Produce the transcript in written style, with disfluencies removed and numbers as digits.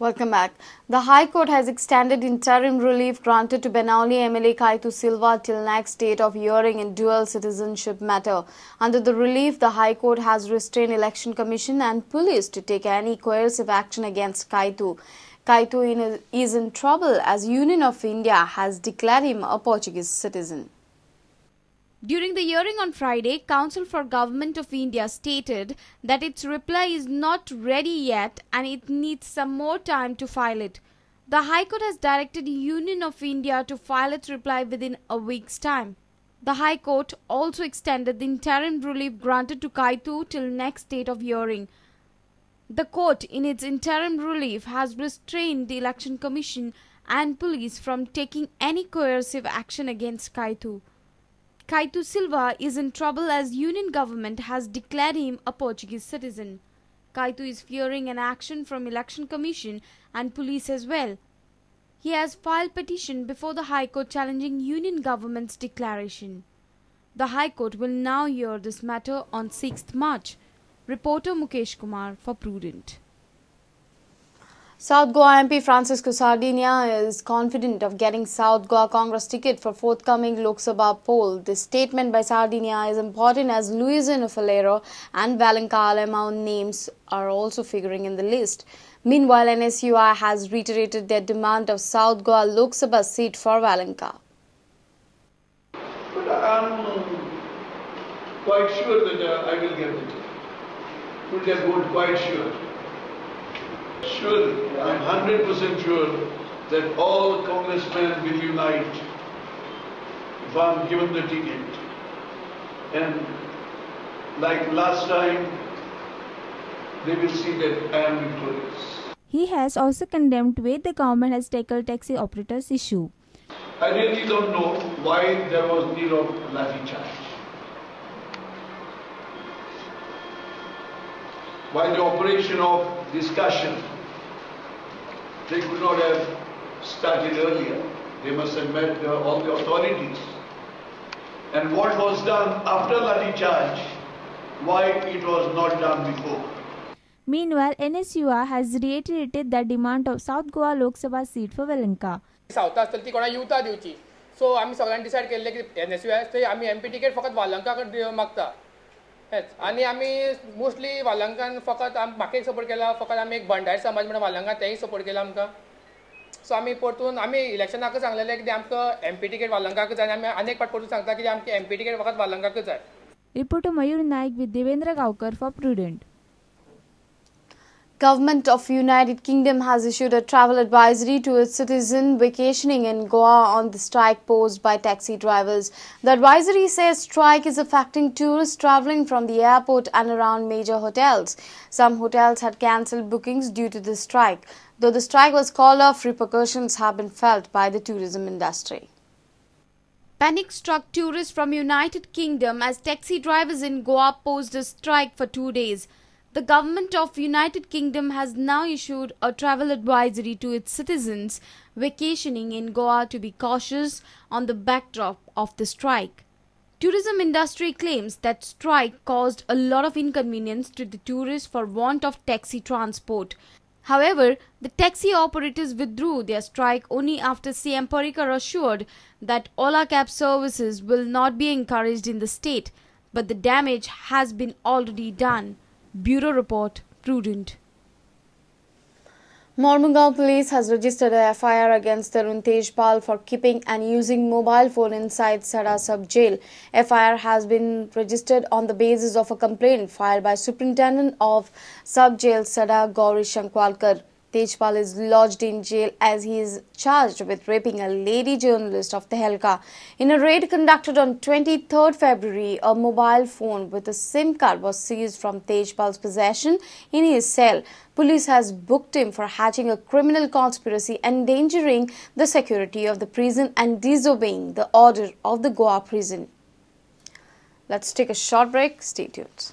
Welcome back. The High Court has extended interim relief granted to Benali MLA Kaitu Silva till next date of hearing in dual citizenship matter. Under the relief, the High Court has restrained Election Commission and police to take any coercive action against Kaitu. Kaitu is in trouble as Union of India has declared him a Portuguese citizen. During the hearing on Friday, Council for Government of India stated that its reply is not ready yet and it needs some more time to file it. The High Court has directed Union of India to file its reply within a week's time. The High Court also extended the interim relief granted to Kaitu till next date of hearing. The court, in its interim relief, has restrained the Election Commission and police from taking any coercive action against Kaitu. Kaitu Silva is in trouble as Union government has declared him a Portuguese citizen. Kaitu is fearing an action from Election Commission and police as well. He has filed petition before the High Court challenging Union government's declaration. The High Court will now hear this matter on 6th March. Reporter Mukesh Kumar for Prudent. South Goa MP Francisco Sardinia is confident of getting South Goa Congress ticket for forthcoming Lok Sabha poll. This statement by Sardinia is important as Luizino Falero and Valenca Alemão names are also figuring in the list. Meanwhile, NSUI has reiterated their demand of South Goa Lok Sabha seat for Valenca. But I am quite sure that I will get it. Will get vote, quite sure. Sure, I am 100% sure that all congressmen will unite if I am given the ticket. And like last time, they will see that I am victorious. He has also condemned the way the government has tackled taxi operators issue. I really don't know why there was need of lathi charge. Why the operation of discussion, they could not have started earlier. They must have met all the authorities. And what was done after lathi charge, why it was not done before. Meanwhile, NSUI has reiterated the demand of South Goa Lok Sabha seat for Valenca. South असतली कोणा युता दिवची सो आमी सगळ्यांनी decide केल्ले की NSUI थंय आमी MP ticket फकत वालंका मागता आनी आमी मोस्टली वालंकान फकत म्हाका एक सपोर्ट केला फकत आमी एक भंडारी समाज म्हणून वालंका तेय सपोर्ट केला आमकां सो आमी परतून आमी इलेक्शनाक सांगलेलें की आमकां MP टिकेट वालंकाक जाय आमी आनी एक फावट परतून सांगता की आमकां MP टिकेट फकत वालंकाक जाय. Reporter Mayur Naik with Devendra Gaukar for Prudent. Government of United Kingdom has issued a travel advisory to its citizens vacationing in Goa on the strike posed by taxi drivers. The advisory says strike is affecting tourists travelling from the airport and around major hotels. Some hotels had cancelled bookings due to the strike. Though the strike was called off, repercussions have been felt by the tourism industry. Panic struck tourists from United Kingdom as taxi drivers in Goa posed a strike for 2 days. The government of United Kingdom has now issued a travel advisory to its citizens vacationing in Goa to be cautious on the backdrop of the strike. Tourism industry claims that strike caused a lot of inconvenience to the tourists for want of taxi transport. However, the taxi operators withdrew their strike only after CM Parrikar assured that Ola cab services will not be encouraged in the state, but the damage has been already done. Bureau Report, Prudent. Mormugao Police has registered a FIR against Tarun Tejpal for keeping and using mobile phone inside Sada Sub-Jail. FIR has been registered on the basis of a complaint filed by Superintendent of Sub-Jail Sada Gauri Shankwalkar. Tejpal is lodged in jail as he is charged with raping a lady journalist of Tehelka. In a raid conducted on 23rd February, a mobile phone with a SIM card was seized from Tejpal's possession in his cell. Police has booked him for hatching a criminal conspiracy, endangering the security of the prison and disobeying the order of the Goa prison. Let's take a short break. Stay tuned.